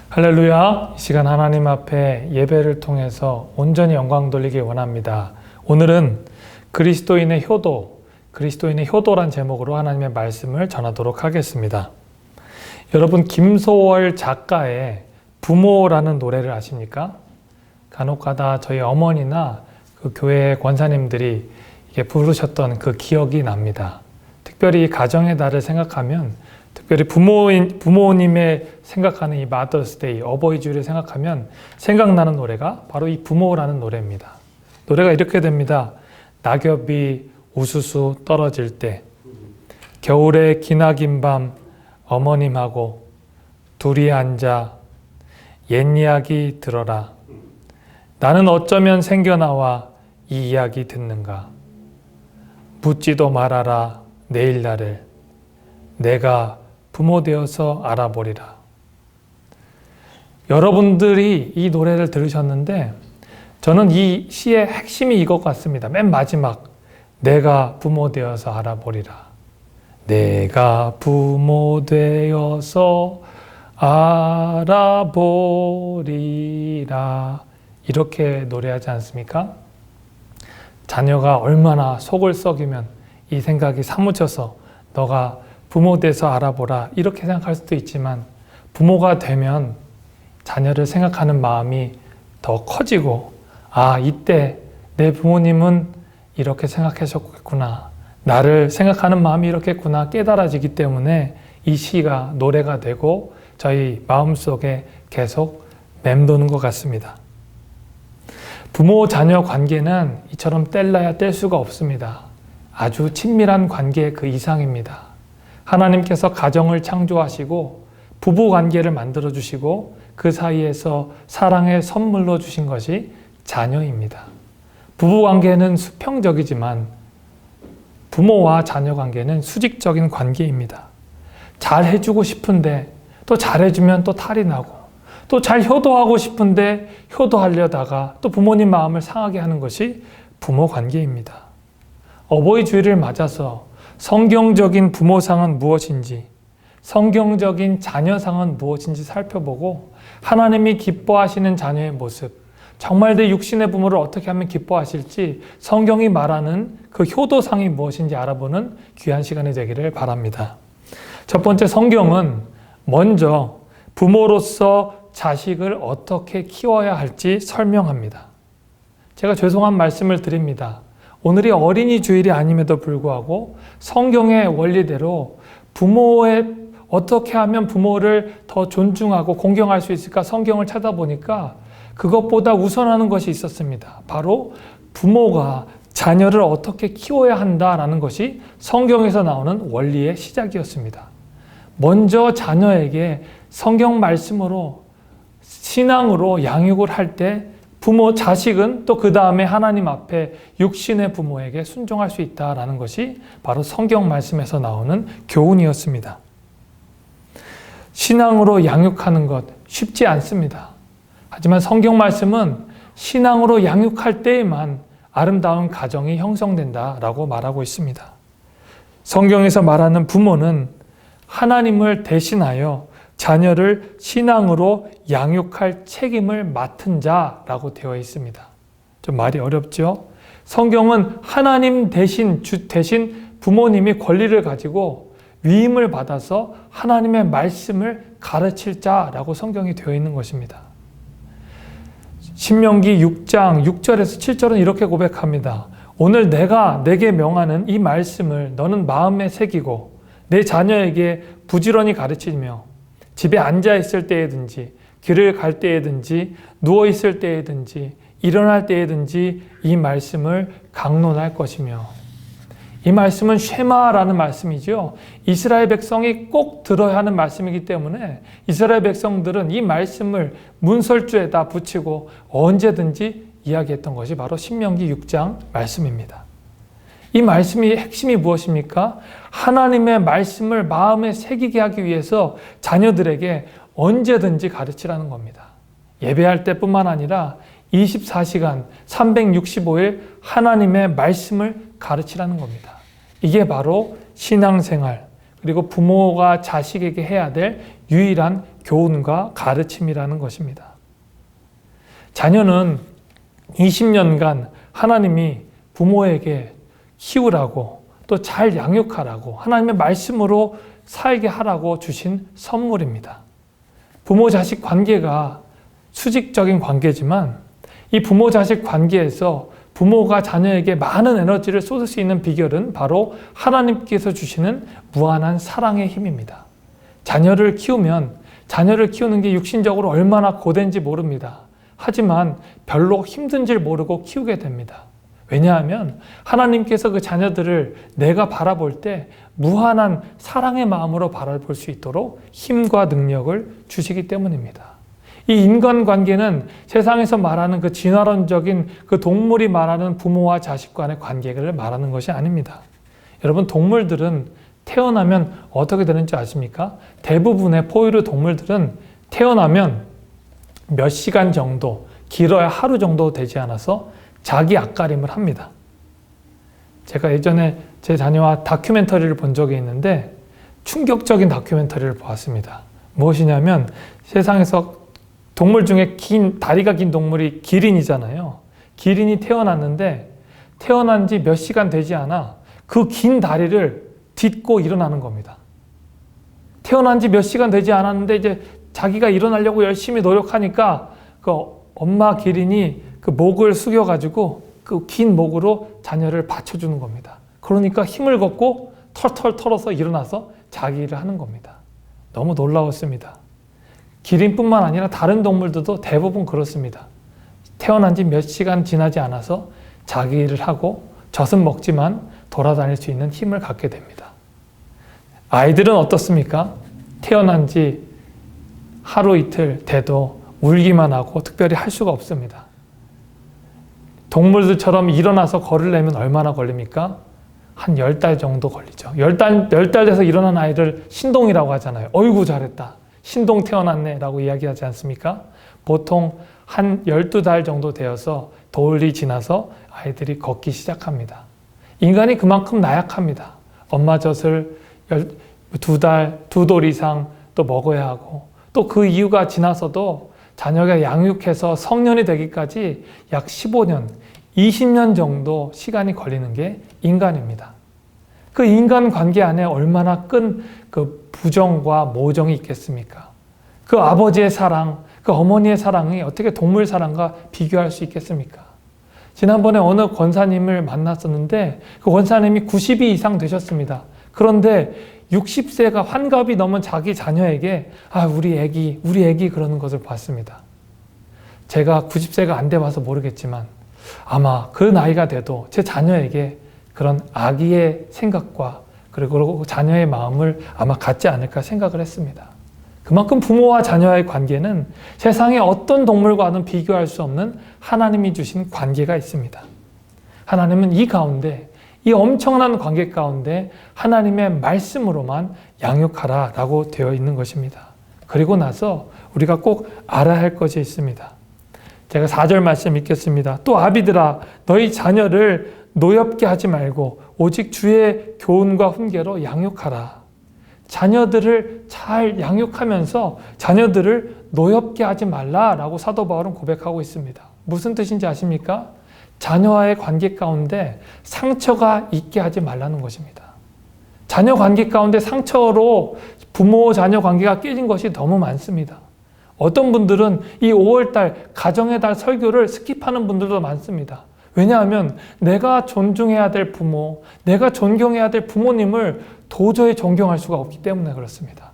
할렐루야! 이 시간 하나님 앞에 예배를 통해서 온전히 영광 돌리기 원합니다. 오늘은 그리스도인의 효도란 제목으로 하나님의 말씀을 전하도록 하겠습니다. 여러분, 김소월 작가의 부모라는 노래를 아십니까? 간혹가다 저희 어머니나 그 교회 권사님들이 이게 부르셨던 그 기억이 납니다. 특별히 가정의 달을 생각하면, 특별히 부모님의 생각하는 이 마더스데이, 어버이 주일을 생각하면 생각나는 노래가 바로 이 부모라는 노래입니다. 노래가 이렇게 됩니다. 낙엽이 우수수 떨어질 때, 겨울의 기나긴 밤 어머님하고 둘이 앉아 옛 이야기 들어라. 나는 어쩌면 생겨나와 이 이야기 듣는가. 묻지도 말아라 내일 나를. 내가 부모 되어서 알아보리라. 여러분들이 이 노래를 들으셨는데 저는 이 시의 핵심이 이것 같습니다. 맨 마지막, 내가 부모 되어서 알아보리라. 내가 부모 되어서 알아보리라. 이렇게 노래하지 않습니까? 자녀가 얼마나 속을 썩이면 이 생각이 사무쳐서 너가 부모 돼서 알아보라 이렇게 생각할 수도 있지만, 부모가 되면 자녀를 생각하는 마음이 더 커지고, 이때 내 부모님은 이렇게 생각하셨겠구나, 나를 생각하는 마음이 이렇겠구나 깨달아지기 때문에 이 시가 노래가 되고 저희 마음속에 계속 맴도는 것 같습니다. 부모 자녀 관계는 이처럼 뗄래야 뗄 수가 없습니다. 아주 친밀한 관계 그 이상입니다. 하나님께서 가정을 창조하시고 부부 관계를 만들어 주시고 그 사이에서 사랑의 선물로 주신 것이 자녀입니다. 부부 관계는 수평적이지만 부모와 자녀 관계는 수직적인 관계입니다. 잘 해주고 싶은데 또 잘해주면 또 탈이 나고, 또 잘 효도하고 싶은데 효도하려다가 또 부모님 마음을 상하게 하는 것이 부모 관계입니다. 어버이 주일을 맞아서 성경적인 부모상은 무엇인지, 성경적인 자녀상은 무엇인지 살펴보고 하나님이 기뻐하시는 자녀의 모습, 정말 내 육신의 부모를 어떻게 하면 기뻐하실지 성경이 말하는 그 효도상이 무엇인지 알아보는 귀한 시간이 되기를 바랍니다. 첫 번째, 성경은 먼저 부모로서 자식을 어떻게 키워야 할지 설명합니다. 제가 죄송한 말씀을 드립니다. 오늘이 어린이 주일이 아님에도 불구하고 성경의 원리대로 어떻게 하면 부모를 더 존중하고 공경할 수 있을까 성경을 찾아보니까 그것보다 우선하는 것이 있었습니다. 바로 부모가 자녀를 어떻게 키워야 한다라는 것이 성경에서 나오는 원리의 시작이었습니다. 먼저 자녀에게 성경 말씀으로, 신앙으로 양육을 할 때 자식은 또 그 다음에 하나님 앞에 육신의 부모에게 순종할 수 있다라는 것이 바로 성경 말씀에서 나오는 교훈이었습니다. 신앙으로 양육하는 것 쉽지 않습니다. 하지만 성경 말씀은 신앙으로 양육할 때에만 아름다운 가정이 형성된다라고 말하고 있습니다. 성경에서 말하는 부모는 하나님을 대신하여 자녀를 신앙으로 양육할 책임을 맡은 자라고 되어 있습니다. 좀 말이 어렵죠? 성경은 하나님 대신, 주 대신 부모님이 권리를 가지고 위임을 받아서 하나님의 말씀을 가르칠 자라고 성경이 되어 있는 것입니다. 신명기 6장 6절에서 7절은 이렇게 고백합니다. 오늘 내가 내게 명하는 이 말씀을 너는 마음에 새기고 내 자녀에게 부지런히 가르치며 집에 앉아있을 때에든지 길을 갈 때에든지 누워있을 때에든지 일어날 때에든지 이 말씀을 강론할 것이며, 이 말씀은 쉐마라는 말씀이죠. 이스라엘 백성이 꼭 들어야 하는 말씀이기 때문에 이스라엘 백성들은 이 말씀을 문설주에다 붙이고 언제든지 이야기했던 것이 바로 신명기 6장 말씀입니다. 이 말씀의 핵심이 무엇입니까? 하나님의 말씀을 마음에 새기게 하기 위해서 자녀들에게 언제든지 가르치라는 겁니다. 예배할 때뿐만 아니라 24시간 365일 하나님의 말씀을 가르치라는 겁니다. 이게 바로 신앙생활, 그리고 부모가 자식에게 해야 될 유일한 교훈과 가르침이라는 것입니다. 자녀는 20년간 하나님이 부모에게 키우라고 또 잘 양육하라고 하나님의 말씀으로 살게 하라고 주신 선물입니다. 부모 자식 관계가 수직적인 관계지만 이 부모 자식 관계에서 부모가 자녀에게 많은 에너지를 쏟을 수 있는 비결은 바로 하나님께서 주시는 무한한 사랑의 힘입니다. 자녀를 키우는 게 육신적으로 얼마나 고된지 모릅니다. 하지만 별로 힘든 줄 모르고 키우게 됩니다. 왜냐하면 하나님께서 그 자녀들을 내가 바라볼 때 무한한 사랑의 마음으로 바라볼 수 있도록 힘과 능력을 주시기 때문입니다. 이 인간관계는 세상에서 말하는 그 진화론적인 그 동물이 말하는 부모와 자식 간의 관계를 말하는 것이 아닙니다. 여러분, 동물들은 태어나면 어떻게 되는지 아십니까? 대부분의 포유류 동물들은 태어나면 몇 시간 정도, 길어야 하루 정도 되지 않아서 자기 앞가림을 합니다. 제가 예전에 제 자녀와 다큐멘터리를 본 적이 있는데 충격적인 다큐멘터리를 보았습니다. 무엇이냐면 세상에서 동물 중에 다리가 긴 동물이 기린이잖아요. 기린이 태어났는데 태어난 지 몇 시간 되지 않아 그 긴 다리를 딛고 일어나는 겁니다. 태어난 지 몇 시간 되지 않았는데 이제 자기가 일어나려고 열심히 노력하니까 그 엄마 기린이 그 목을 숙여가지고 그 긴 목으로 자녀를 받쳐주는 겁니다. 그러니까 힘을 걷고 털털 털어서 일어나서 자기 일을 하는 겁니다. 너무 놀라웠습니다. 기린뿐만 아니라 다른 동물들도 대부분 그렇습니다. 태어난 지 몇 시간 지나지 않아서 자기 일을 하고 젖은 먹지만 돌아다닐 수 있는 힘을 갖게 됩니다. 아이들은 어떻습니까? 태어난 지 하루 이틀 돼도 울기만 하고 특별히 할 수가 없습니다. 동물들처럼 일어나서 걸으려면 얼마나 걸립니까? 한 10달 정도 걸리죠. 10달 돼서 일어난 아이를 신동이라고 하잖아요. 어이구 잘했다. 신동 태어났네 라고 이야기하지 않습니까? 보통 한 12달 정도 되어서 돌이 지나서 아이들이 걷기 시작합니다. 인간이 그만큼 나약합니다. 엄마 젖을 2달, 2돌 이상 또 먹어야 하고 또 그 이유가 지나서도 자녀가 양육해서 성년이 되기까지 약 15년, 20년 정도 시간이 걸리는 게 인간입니다. 그 인간 관계 안에 얼마나 큰 그 부정과 모정이 있겠습니까? 그 아버지의 사랑, 그 어머니의 사랑이 어떻게 동물 사랑과 비교할 수 있겠습니까? 지난번에 어느 권사님을 만났었는데 그 권사님이 90이 이상 되셨습니다. 그런데 60세가 환갑이 넘은 자기 자녀에게 우리 애기 그러는 것을 봤습니다. 제가 90세가 안 돼봐서 모르겠지만 아마 그 나이가 돼도 제 자녀에게 그런 아기의 생각과 그리고 자녀의 마음을 아마 갖지 않을까 생각을 했습니다. 그만큼 부모와 자녀의 관계는 세상의 어떤 동물과는 비교할 수 없는 하나님이 주신 관계가 있습니다. 하나님은 이 가운데, 이 엄청난 관계 가운데 하나님의 말씀으로만 양육하라 라고 되어 있는 것입니다. 그리고 나서 우리가 꼭 알아야 할 것이 있습니다. 제가 4절 말씀 읽겠습니다. 또 아비들아 너희 자녀를 노엽게 하지 말고 오직 주의 교훈과 훈계로 양육하라. 자녀들을 잘 양육하면서 자녀들을 노엽게 하지 말라라고 사도 바울은 고백하고 있습니다. 무슨 뜻인지 아십니까? 자녀와의 관계 가운데 상처가 있게 하지 말라는 것입니다. 자녀 관계 가운데 상처로 부모 자녀 관계가 깨진 것이 너무 많습니다. 어떤 분들은 이 5월달 가정의 달 설교를 스킵하는 분들도 많습니다. 왜냐하면 내가 존중해야 될 부모, 내가 존경해야 될 부모님을 도저히 존경할 수가 없기 때문에 그렇습니다.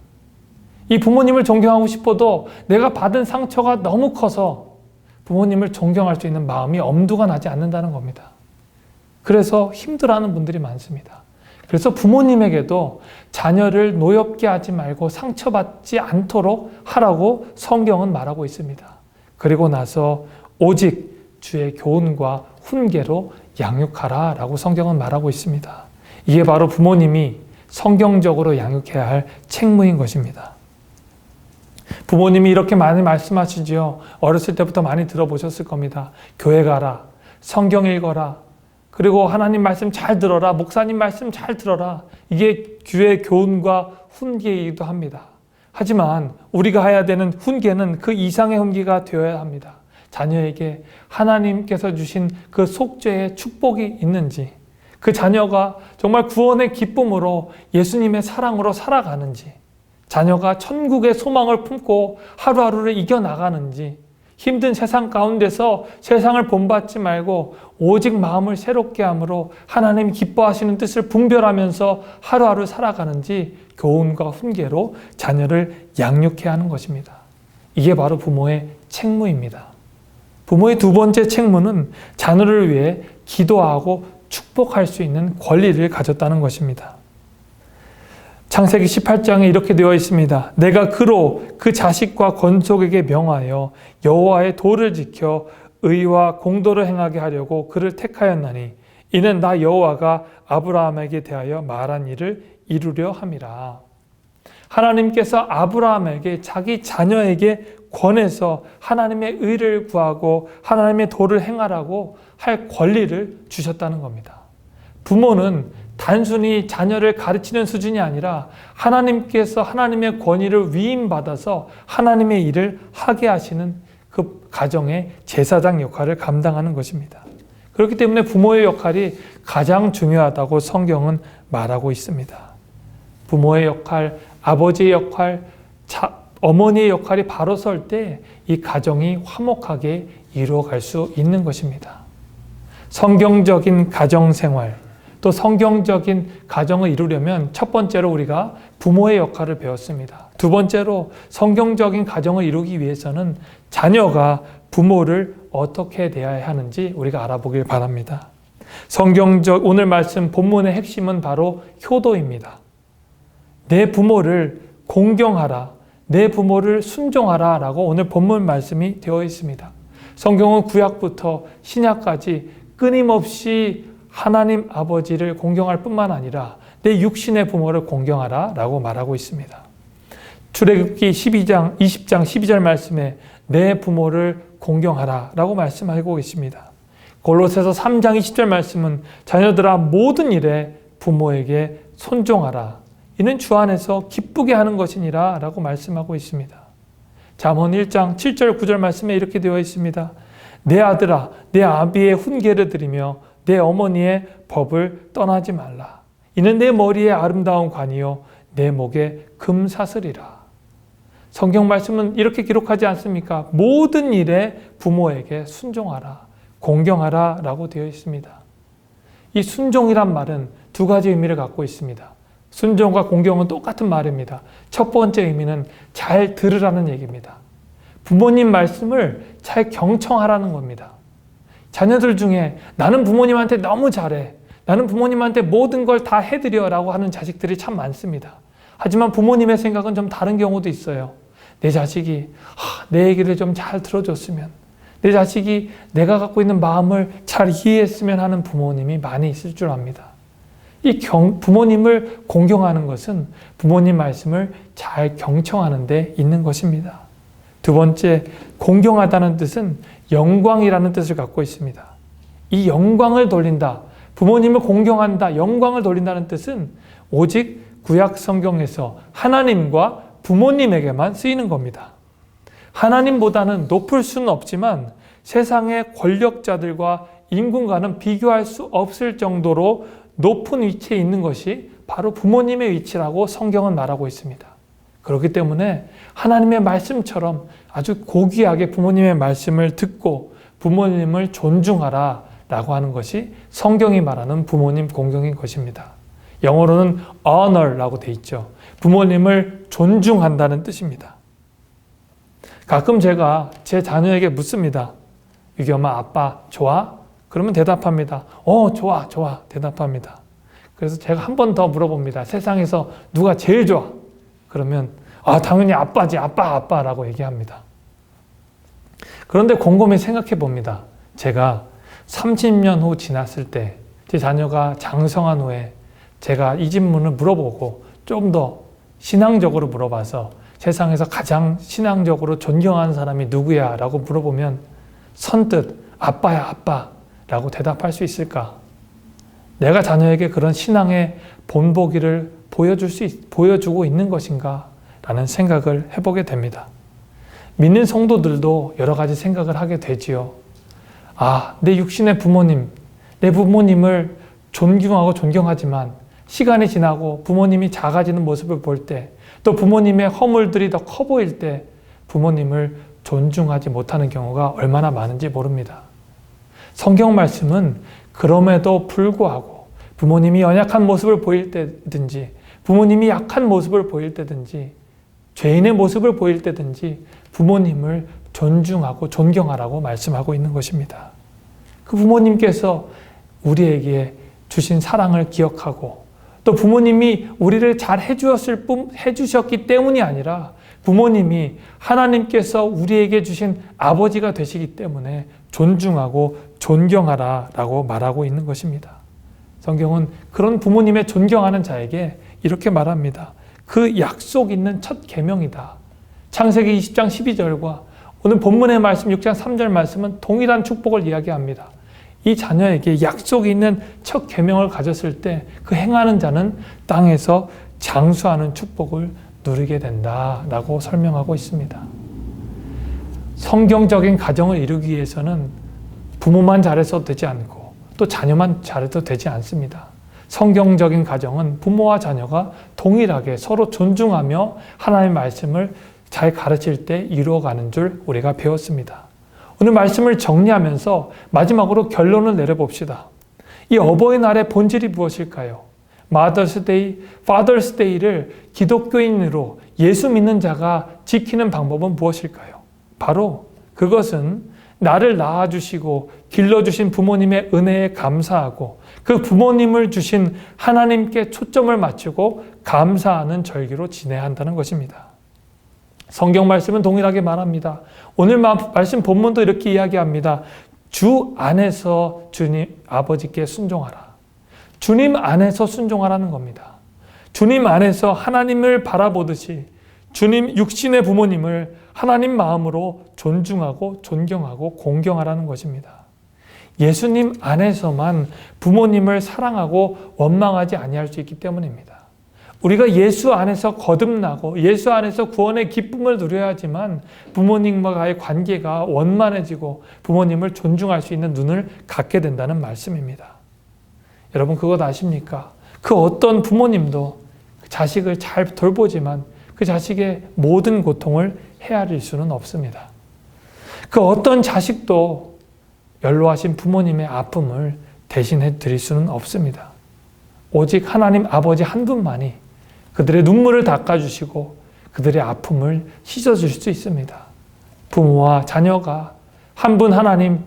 이 부모님을 존경하고 싶어도 내가 받은 상처가 너무 커서 부모님을 존경할 수 있는 마음이 엄두가 나지 않는다는 겁니다. 그래서 힘들어하는 분들이 많습니다. 그래서 부모님에게도 자녀를 노엽게 하지 말고 상처받지 않도록 하라고 성경은 말하고 있습니다. 그리고 나서 오직 주의 교훈과 훈계로 양육하라 라고 성경은 말하고 있습니다. 이게 바로 부모님이 성경적으로 양육해야 할 책무인 것입니다. 부모님이 이렇게 많이 말씀하시지요. 어렸을 때부터 많이 들어보셨을 겁니다. 교회 가라, 성경 읽어라, 그리고 하나님 말씀 잘 들어라, 목사님 말씀 잘 들어라. 이게 주의 교훈과 훈계이기도 합니다. 하지만 우리가 해야 되는 훈계는 그 이상의 훈계가 되어야 합니다. 자녀에게 하나님께서 주신 그 속죄의 축복이 있는지, 그 자녀가 정말 구원의 기쁨으로 예수님의 사랑으로 살아가는지, 자녀가 천국의 소망을 품고 하루하루를 이겨나가는지, 힘든 세상 가운데서 세상을 본받지 말고 오직 마음을 새롭게 함으로 하나님 기뻐하시는 뜻을 분별하면서 하루하루 살아가는지 교훈과 훈계로 자녀를 양육해야 하는 것입니다. 이게 바로 부모의 책무입니다. 부모의 두 번째 책무는 자녀를 위해 기도하고 축복할 수 있는 권리를 가졌다는 것입니다. 창세기 18장에 이렇게 되어 있습니다. 내가 그로 그 자식과 건속에게 명하여 여호와의 도를 지켜 의와 공도를 행하게 하려고 그를 택하였나니 이는 나 여호와가 아브라함에게 대하여 말한 일을 이루려 함이라. 하나님께서 아브라함에게 자기 자녀에게 권해서 하나님의 의를 구하고 하나님의 도를 행하라고 할 권리를 주셨다는 겁니다. 부모는 단순히 자녀를 가르치는 수준이 아니라 하나님께서 하나님의 권위를 위임받아서 하나님의 일을 하게 하시는 그 가정의 제사장 역할을 감당하는 것입니다. 그렇기 때문에 부모의 역할이 가장 중요하다고 성경은 말하고 있습니다. 부모의 역할, 아버지의 역할, 어머니의 역할이 바로 설 때 이 가정이 화목하게 이루어갈 수 있는 것입니다. 성경적인 가정생활, 또 성경적인 가정을 이루려면 첫 번째로 우리가 부모의 역할을 배웠습니다. 두 번째로 성경적인 가정을 이루기 위해서는 자녀가 부모를 어떻게 대해야 하는지 우리가 알아보길 바랍니다. 오늘 말씀 본문의 핵심은 바로 효도입니다. 내 부모를 공경하라, 내 부모를 순종하라 라고 오늘 본문 말씀이 되어 있습니다. 성경은 구약부터 신약까지 끊임없이 하나님 아버지를 공경할 뿐만 아니라 내 육신의 부모를 공경하라 라고 말하고 있습니다. 출애굽기 20장 12절 말씀에 내 부모를 공경하라 라고 말씀하고 있습니다. 골로새서 3장 20절 말씀은 자녀들아 모든 일에 부모에게 손종하라. 이는 주 안에서 기쁘게 하는 것이니라 라고 말씀하고 있습니다. 잠언 1장 7절 9절 말씀에 이렇게 되어 있습니다. 내 아들아 내 아비의 훈계를 들으며 내 어머니의 법을 떠나지 말라. 이는 내 머리에 아름다운 관이요 내 목에 금사슬이라. 성경 말씀은 이렇게 기록하지 않습니까? 모든 일에 부모에게 순종하라, 공경하라 라고 되어 있습니다. 이 순종이란 말은 두 가지 의미를 갖고 있습니다. 순종과 공경은 똑같은 말입니다. 첫 번째 의미는 잘 들으라는 얘기입니다. 부모님 말씀을 잘 경청하라는 겁니다. 자녀들 중에 나는 부모님한테 너무 잘해, 나는 부모님한테 모든 걸 다 해드려 라고 하는 자식들이 참 많습니다. 하지만 부모님의 생각은 좀 다른 경우도 있어요. 내 자식이 내 얘기를 좀 잘 들어줬으면, 내 자식이 내가 갖고 있는 마음을 잘 이해했으면 하는 부모님이 많이 있을 줄 압니다. 부모님을 공경하는 것은 부모님 말씀을 잘 경청하는 데 있는 것입니다. 두 번째, 공경하다는 뜻은 영광이라는 뜻을 갖고 있습니다. 이 영광을 돌린다, 부모님을 공경한다, 영광을 돌린다는 뜻은 오직 구약 성경에서 하나님과 부모님에게만 쓰이는 겁니다. 하나님보다는 높을 수는 없지만 세상의 권력자들과 인군과는 비교할 수 없을 정도로 높은 위치에 있는 것이 바로 부모님의 위치라고 성경은 말하고 있습니다. 그렇기 때문에 하나님의 말씀처럼 아주 고귀하게 부모님의 말씀을 듣고 부모님을 존중하라 라고 하는 것이 성경이 말하는 부모님 공경인 것입니다. 영어로는 honor라고 돼 있죠. 부모님을 존중한다는 뜻입니다. 가끔 제가 제 자녀에게 묻습니다. 유기 엄마, 아빠 좋아? 그러면 대답합니다. 좋아, 좋아. 대답합니다. 그래서 제가 한 번 더 물어봅니다. 세상에서 누가 제일 좋아? 그러면 당연히 아빠지, 아빠라고 얘기합니다. 그런데 곰곰이 생각해 봅니다. 제가 30년 후 지났을 때 제 자녀가 장성한 후에 제가 이 질문을 물어보고 좀 더 신앙적으로 물어봐서 세상에서 가장 신앙적으로 존경하는 사람이 누구야? 라고 물어보면 선뜻 아빠야, 아빠 라고 대답할 수 있을까? 내가 자녀에게 그런 신앙의 본보기를 보여주고 있는 것인가? 라는 생각을 해보게 됩니다. 믿는 성도들도 여러 가지 생각을 하게 되지요. 아, 내 육신의 부모님, 내 부모님을 존경하고 존경하지만 시간이 지나고 부모님이 작아지는 모습을 볼 때, 또 부모님의 허물들이 더 커 보일 때 부모님을 존중하지 못하는 경우가 얼마나 많은지 모릅니다. 성경 말씀은 그럼에도 불구하고 부모님이 연약한 모습을 보일 때든지, 부모님이 약한 모습을 보일 때든지, 죄인의 모습을 보일 때든지 부모님을 존중하고 존경하라고 말씀하고 있는 것입니다. 그 부모님께서 우리에게 주신 사랑을 기억하고, 또 부모님이 우리를 잘 해주셨기 때문이 아니라 부모님이 하나님께서 우리에게 주신 아버지가 되시기 때문에 존중하고 존경하라 라고 말하고 있는 것입니다. 성경은 그런 부모님의 존경하는 자에게 이렇게 말합니다. 그 약속 있는 첫 계명이다. 창세기 20장 12절과 오늘 본문의 말씀 6장 3절 말씀은 동일한 축복을 이야기합니다. 이 자녀에게 약속이 있는 첫 계명을 가졌을 때 그 행하는 자는 땅에서 장수하는 축복을 누리게 된다라고 설명하고 있습니다. 성경적인 가정을 이루기 위해서는 부모만 잘해서 되지 않고 또 자녀만 잘해도 되지 않습니다. 성경적인 가정은 부모와 자녀가 동일하게 서로 존중하며 하나님의 말씀을 잘 가르칠 때 이루어가는 줄 우리가 배웠습니다. 오늘 말씀을 정리하면서 마지막으로 결론을 내려봅시다. 이 어버이날의 본질이 무엇일까요? Mother's Day, Father's Day를 기독교인으로 예수 믿는 자가 지키는 방법은 무엇일까요? 바로 그것은 나를 낳아주시고 길러주신 부모님의 은혜에 감사하고 그 부모님을 주신 하나님께 초점을 맞추고 감사하는 절기로 지내야 한다는 것입니다. 성경 말씀은 동일하게 말합니다. 오늘 말씀 본문도 이렇게 이야기합니다. 주 안에서 주님 아버지께 순종하라. 주님 안에서 순종하라는 겁니다. 주님 안에서 하나님을 바라보듯이 주님 육신의 부모님을 하나님 마음으로 존중하고 존경하고 공경하라는 것입니다. 예수님 안에서만 부모님을 사랑하고 원망하지 아니할 수 있기 때문입니다. 우리가 예수 안에서 거듭나고 예수 안에서 구원의 기쁨을 누려야 하지만 부모님과의 관계가 원만해지고 부모님을 존중할 수 있는 눈을 갖게 된다는 말씀입니다. 여러분 그것 아십니까? 그 어떤 부모님도 자식을 잘 돌보지만 그 자식의 모든 고통을 헤아릴 수는 없습니다. 그 어떤 자식도 연로하신 부모님의 아픔을 대신해 드릴 수는 없습니다. 오직 하나님 아버지 한 분만이 그들의 눈물을 닦아주시고 그들의 아픔을 씻어줄 수 있습니다. 부모와 자녀가 한 분 하나님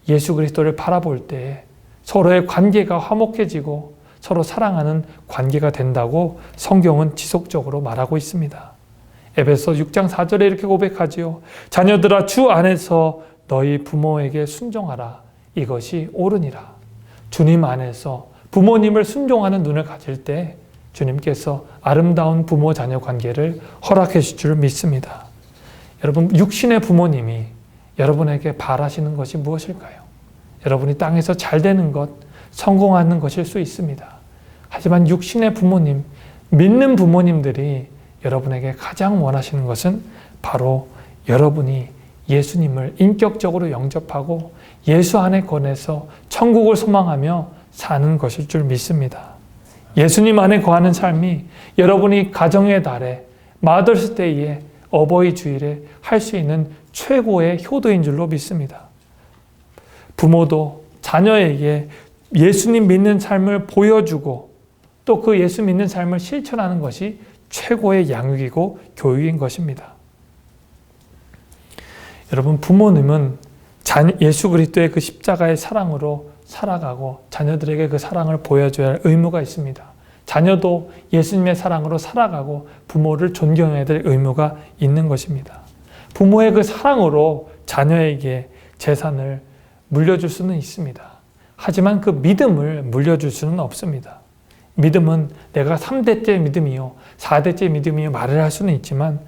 예수 그리스도를 바라볼 때 서로의 관계가 화목해지고 서로 사랑하는 관계가 된다고 성경은 지속적으로 말하고 있습니다. 에베소 6장 4절에 이렇게 고백하지요. 자녀들아 주 안에서 너희 부모에게 순종하라. 이것이 옳으니라. 주님 안에서 부모님을 순종하는 눈을 가질 때 주님께서 아름다운 부모 자녀 관계를 허락해 주실 줄 믿습니다. 여러분 육신의 부모님이 여러분에게 바라시는 것이 무엇일까요? 여러분이 땅에서 잘 되는 것, 성공하는 것일 수 있습니다. 하지만 육신의 부모님, 믿는 부모님들이 여러분에게 가장 원하시는 것은 바로 여러분이 예수님을 인격적으로 영접하고 예수 안에 거해서 천국을 소망하며 사는 것일 줄 믿습니다. 예수님 안에 거하는 삶이 여러분이 가정의 달에 마더스데이에 어버이 주일에 할 수 있는 최고의 효도인 줄로 믿습니다. 부모도 자녀에게 예수님 믿는 삶을 보여주고 또 그 예수 믿는 삶을 실천하는 것이 최고의 양육이고 교육인 것입니다. 여러분 부모님은 예수 그리스도의 그 십자가의 사랑으로 살아가고 자녀들에게 그 사랑을 보여줘야 할 의무가 있습니다. 자녀도 예수님의 사랑으로 살아가고 부모를 존경해야 될 의무가 있는 것입니다. 부모의 그 사랑으로 자녀에게 재산을 물려줄 수는 있습니다. 하지만 그 믿음을 물려줄 수는 없습니다. 믿음은 내가 3대째 믿음이요 4대째 믿음이요 말을 할 수는 있지만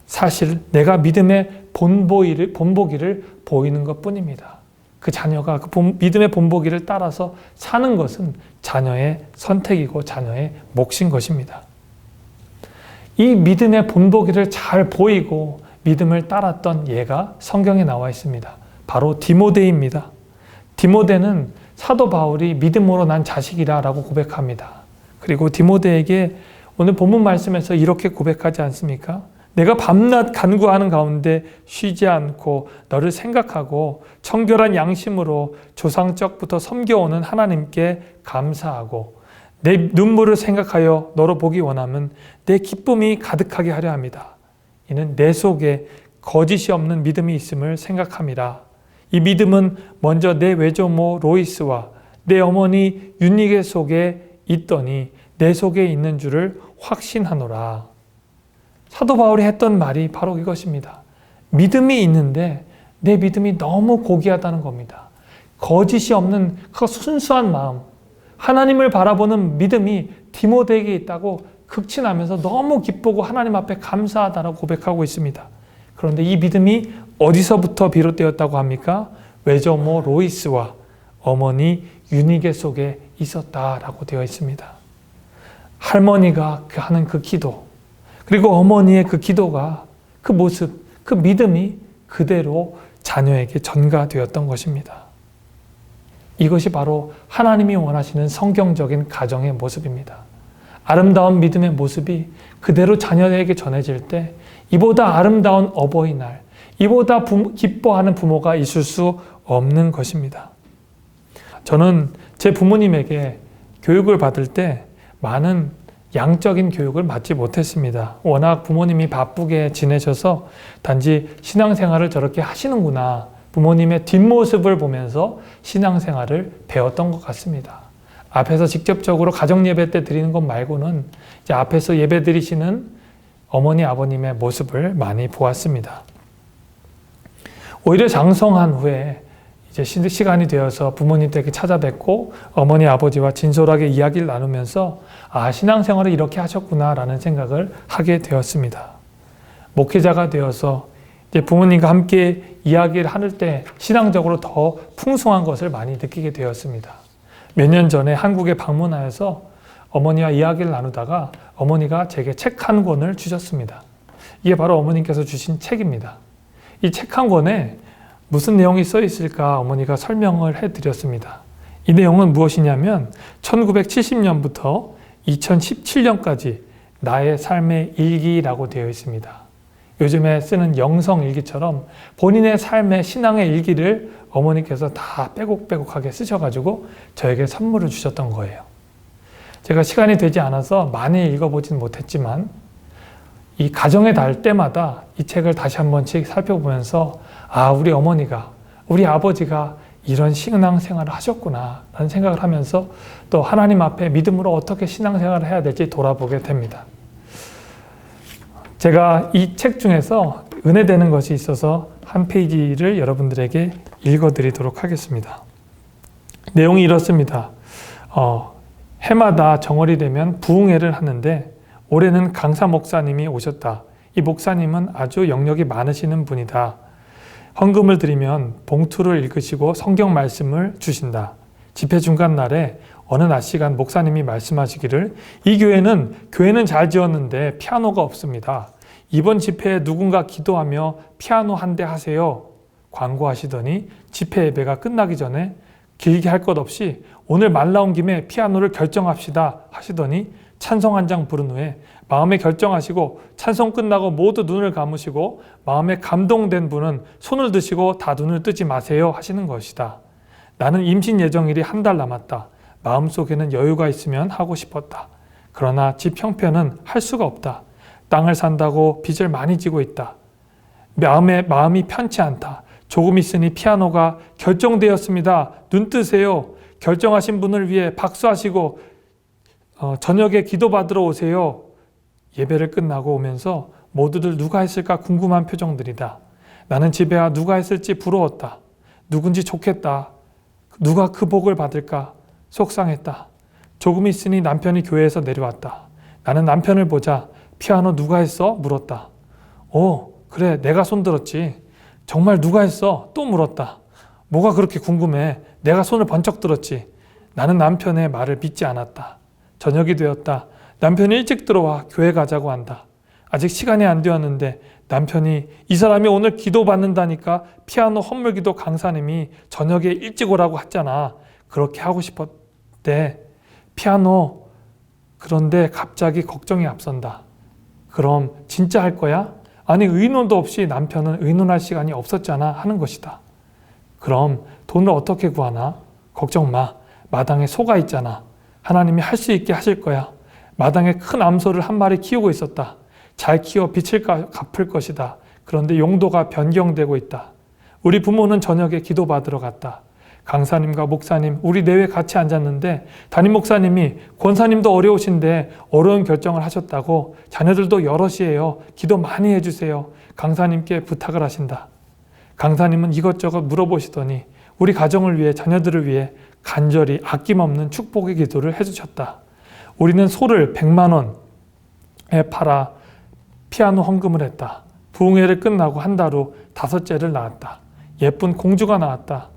사실 내가 믿음의 본보기를 보이는 것뿐입니다. 그 자녀가 그 믿음의 본보기를 따라서 사는 것은 자녀의 선택이고 자녀의 몫인 것입니다. 이 믿음의 본보기를 잘 보이고 믿음을 따랐던 예가 성경에 나와 있습니다. 바로 디모데입니다. 디모데는 사도 바울이 믿음으로 난 자식이라 라고 고백합니다. 그리고 디모데에게 오늘 본문 말씀에서 이렇게 고백하지 않습니까? 내가 밤낮 간구하는 가운데 쉬지 않고 너를 생각하고 청결한 양심으로 조상적부터 섬겨오는 하나님께 감사하고 내 눈물을 생각하여 너로 보기 원하면 내 기쁨이 가득하게 하려 합니다. 이는 내 속에 거짓이 없는 믿음이 있음을 생각함이라. 이 믿음은 먼저 내 외조모 로이스와 내 어머니 윤니게 속에 있더니 내 속에 있는 줄을 확신하노라. 사도 바울이 했던 말이 바로 이것입니다. 믿음이 있는데 내 믿음이 너무 고귀하다는 겁니다. 거짓이 없는 그 순수한 마음, 하나님을 바라보는 믿음이 디모데에게 있다고 극진하면서 너무 기쁘고 하나님 앞에 감사하다라고 고백하고 있습니다. 그런데 이 믿음이 어디서부터 비롯되었다고 합니까? 외조모 로이스와 어머니 유니게 속에 있었다라고 되어 있습니다. 할머니가 하는 그 기도, 그리고 어머니의 그 기도가, 그 모습, 그 믿음이 그대로 자녀에게 전가되었던 것입니다. 이것이 바로 하나님이 원하시는 성경적인 가정의 모습입니다. 아름다운 믿음의 모습이 그대로 자녀에게 전해질 때 이보다 아름다운 어버이날, 이보다 기뻐하는 부모가 있을 수 없는 것입니다. 저는 제 부모님에게 교육을 받을 때 많은 양적인 교육을 받지 못했습니다. 워낙 부모님이 바쁘게 지내셔서 단지 신앙생활을 저렇게 하시는구나, 부모님의 뒷모습을 보면서 신앙생활을 배웠던 것 같습니다. 앞에서 직접적으로 가정예배 때 드리는 것 말고는 이제 앞에서 예배 드리시는 어머니 아버님의 모습을 많이 보았습니다. 오히려 장성한 후에 이제 시간이 되어서 부모님 댁에 찾아뵙고 어머니 아버지와 진솔하게 이야기를 나누면서 신앙생활을 이렇게 하셨구나라는 생각을 하게 되었습니다. 목회자가 되어서 이제 부모님과 함께 이야기를 할 때 신앙적으로 더 풍성한 것을 많이 느끼게 되었습니다. 몇 년 전에 한국에 방문하여서 어머니와 이야기를 나누다가 어머니가 제게 책 한 권을 주셨습니다. 이게 바로 어머님께서 주신 책입니다. 이 책 한 권에 무슨 내용이 써 있을까 어머니가 설명을 해드렸습니다. 이 내용은 무엇이냐면 1970년부터 2017년까지 나의 삶의 일기라고 되어 있습니다. 요즘에 쓰는 영성 일기처럼 본인의 삶의 신앙의 일기를 어머니께서 다 빼곡빼곡하게 쓰셔가지고 저에게 선물을 주셨던 거예요. 제가 시간이 되지 않아서 많이 읽어보진 못했지만 이 가정에 닿을 때마다 이 책을 다시 한 번씩 살펴보면서 우리 어머니가, 우리 아버지가 이런 신앙생활을 하셨구나 라는 생각을 하면서 또 하나님 앞에 믿음으로 어떻게 신앙생활을 해야 될지 돌아보게 됩니다. 제가 이 책 중에서 은혜되는 것이 있어서 한 페이지를 여러분들에게 읽어드리도록 하겠습니다. 내용이 이렇습니다. 해마다 정월이 되면 부흥회를 하는데 올해는 강사 목사님이 오셨다. 이 목사님은 아주 영역이 많으시는 분이다. 헌금을 드리면 봉투를 읽으시고 성경 말씀을 주신다. 집회 중간 날에 어느 낮 시간 목사님이 말씀하시기를 이 교회는 잘 지었는데 피아노가 없습니다. 이번 집회에 누군가 기도하며 피아노 한 대 하세요. 광고하시더니 집회 예배가 끝나기 전에 길게 할 것 없이 오늘 말 나온 김에 피아노를 결정합시다 하시더니 찬송 한 장 부른 후에 마음에 결정하시고 찬송 끝나고 모두 눈을 감으시고 마음에 감동된 분은 손을 드시고 다 눈을 뜨지 마세요 하시는 것이다. 나는 임신 예정일이 한 달 남았다. 마음속에는 여유가 있으면 하고 싶었다. 그러나 집 형편은 할 수가 없다. 땅을 산다고 빚을 많이 지고 있다. 마음이 편치 않다. 조금 있으니 피아노가 결정되었습니다. 눈 뜨세요. 결정하신 분을 위해 박수하시고 저녁에 기도받으러 오세요. 예배를 끝나고 오면서 모두들 누가 했을까 궁금한 표정들이다. 나는 집에 와 누가 했을지 부러웠다. 누군지 좋겠다. 누가 그 복을 받을까 속상했다. 조금 있으니 남편이 교회에서 내려왔다. 나는 남편을 보자 피아노 누가 했어? 물었다. 그래 내가 손들었지. 정말 누가 했어? 또 물었다. 뭐가 그렇게 궁금해? 내가 손을 번쩍 들었지. 나는 남편의 말을 믿지 않았다. 저녁이 되었다. 남편이 일찍 들어와 교회 가자고 한다. 아직 시간이 안 되었는데 남편이 이 사람이 오늘 기도 받는다니까 피아노 헌물기도 강사님이 저녁에 일찍 오라고 했잖아. 그렇게 하고 싶었대. 피아노. 그런데 갑자기 걱정이 앞선다. 그럼 진짜 할 거야? 아니 의논도 없이 남편은 의논할 시간이 없었잖아 하는 것이다. 그럼 돈을 어떻게 구하나? 걱정 마. 마당에 소가 있잖아. 하나님이 할 수 있게 하실 거야. 마당에 큰 암소를 한 마리 키우고 있었다. 잘 키워 빚을 갚을 것이다. 그런데 용도가 변경되고 있다. 우리 부모는 저녁에 기도받으러 갔다. 강사님과 목사님 우리 내외 같이 앉았는데 담임 목사님이 권사님도 어려우신데 어려운 결정을 하셨다고 자녀들도 여럿이에요. 기도 많이 해주세요. 강사님께 부탁을 하신다. 강사님은 이것저것 물어보시더니 우리 가정을 위해 자녀들을 위해 간절히 아낌없는 축복의 기도를 해주셨다. 우리는 소를 100만 원에 팔아 피아노 헌금을 했다. 부흥회를 끝나고 한 달 후 5째를 낳았다. 예쁜 공주가 나왔다.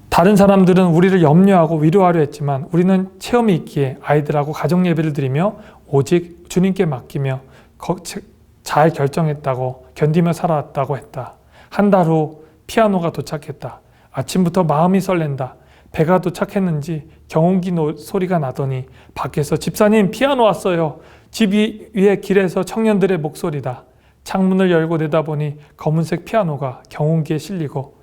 다른 사람들은 우리를 염려하고 위로하려 했지만 우리는 체험이 있기에 아이들하고 가정 예배를 드리며 오직 주님께 맡기며 잘 결정했다고 견디며 살아왔다고 했다. 한 달 후 피아노가 도착했다. 아침부터 마음이 설렌다. 배가 도착했는지 경운기 소리가 나더니 밖에서 집사님 피아노 왔어요. 집 위에 길에서 청년들의 목소리다. 창문을 열고 내다보니 검은색 피아노가 경운기에 실리고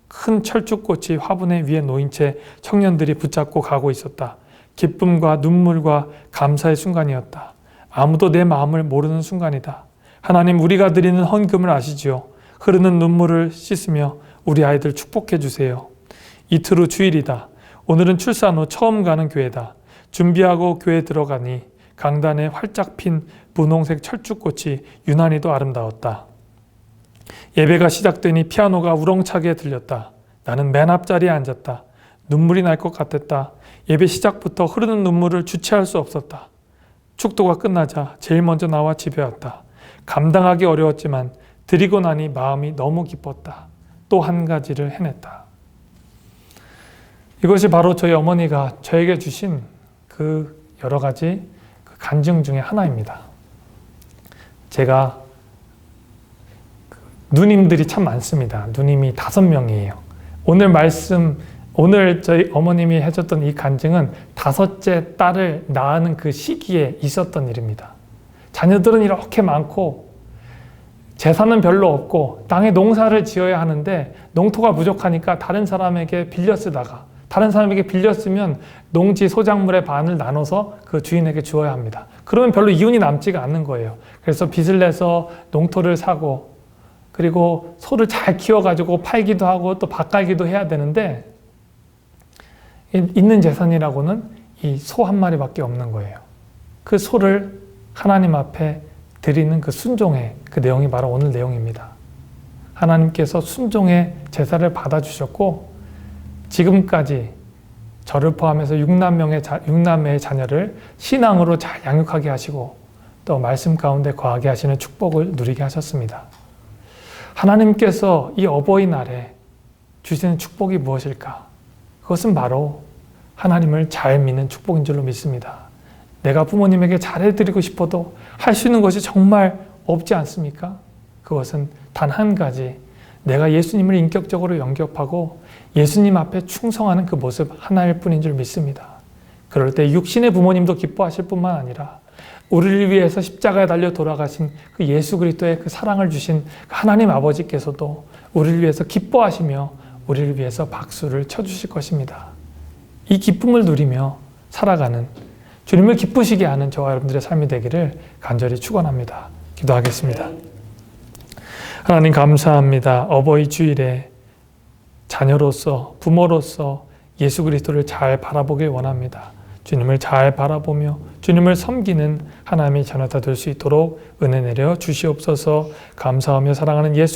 큰 철쭉꽃이 화분에 위에 놓인 채 청년들이 붙잡고 가고 있었다. 기쁨과 눈물과 감사의 순간이었다. 아무도 내 마음을 모르는 순간이다. 하나님 우리가 드리는 헌금을 아시지요. 흐르는 눈물을 씻으며 우리 아이들 축복해 주세요. 이틀 후 주일이다. 오늘은 출산 후 처음 가는 교회다. 준비하고 교회 들어가니 강단에 활짝 핀 분홍색 철쭉꽃이 유난히도 아름다웠다. 예배가 시작되니 피아노가 우렁차게 들렸다. 나는 맨 앞자리에 앉았다. 눈물이 날 것 같았다. 예배 시작부터 흐르는 눈물을 주체할 수 없었다. 축도가 끝나자 제일 먼저 나와 집에 왔다. 감당하기 어려웠지만 드리고 나니 마음이 너무 기뻤다. 또 한 가지를 해냈다. 이것이 바로 저희 어머니가 저에게 주신 그 여러 가지 간증 중에 하나입니다. 제가 누님들이 참 많습니다. 누님이 5명이에요. 오늘 저희 어머님이 해줬던 이 간증은 5째 딸을 낳는 그 시기에 있었던 일입니다. 자녀들은 이렇게 많고 재산은 별로 없고 땅에 농사를 지어야 하는데 농토가 부족하니까 다른 사람에게 빌려 쓰다가 다른 사람에게 빌려 쓰면 농지 소작물의 반을 나눠서 그 주인에게 주어야 합니다. 그러면 별로 이윤이 남지가 않는 거예요. 그래서 빚을 내서 농토를 사고 그리고 소를 잘 키워가지고 팔기도 하고 또 밭갈기도 해야 되는데 있는 재산이라고는 이 소 한 마리밖에 없는 거예요. 그 소를 하나님 앞에 드리는 그 순종의 그 내용이 바로 오늘 내용입니다. 하나님께서 순종의 제사를 받아주셨고 지금까지 저를 포함해서 6남매의 자녀를 신앙으로 잘 양육하게 하시고 또 말씀 가운데 거하게 하시는 축복을 누리게 하셨습니다. 하나님께서 이 어버이날에 주시는 축복이 무엇일까? 그것은 바로 하나님을 잘 믿는 축복인 줄로 믿습니다. 내가 부모님에게 잘해드리고 싶어도 할 수 있는 것이 정말 없지 않습니까? 그것은 단 한 가지, 내가 예수님을 인격적으로 영접하고 예수님 앞에 충성하는 그 모습 하나일 뿐인 줄 믿습니다. 그럴 때 육신의 부모님도 기뻐하실 뿐만 아니라 우리를 위해서 십자가에 달려 돌아가신 그 예수 그리스도의 그 사랑을 주신 하나님 아버지께서도 우리를 위해서 기뻐하시며 우리를 위해서 박수를 쳐주실 것입니다. 이 기쁨을 누리며 살아가는 주님을 기쁘시게 하는 저와 여러분들의 삶이 되기를 간절히 축원합니다. 기도하겠습니다. 하나님 감사합니다. 어버이 주일에 자녀로서 부모로서 예수 그리스도를 잘 바라보길 원합니다. 주님을 잘 바라보며 주님을 섬기는 하나님의 자녀가 될 수 있도록 은혜 내려 주시옵소서. 감사하며 사랑하는 예수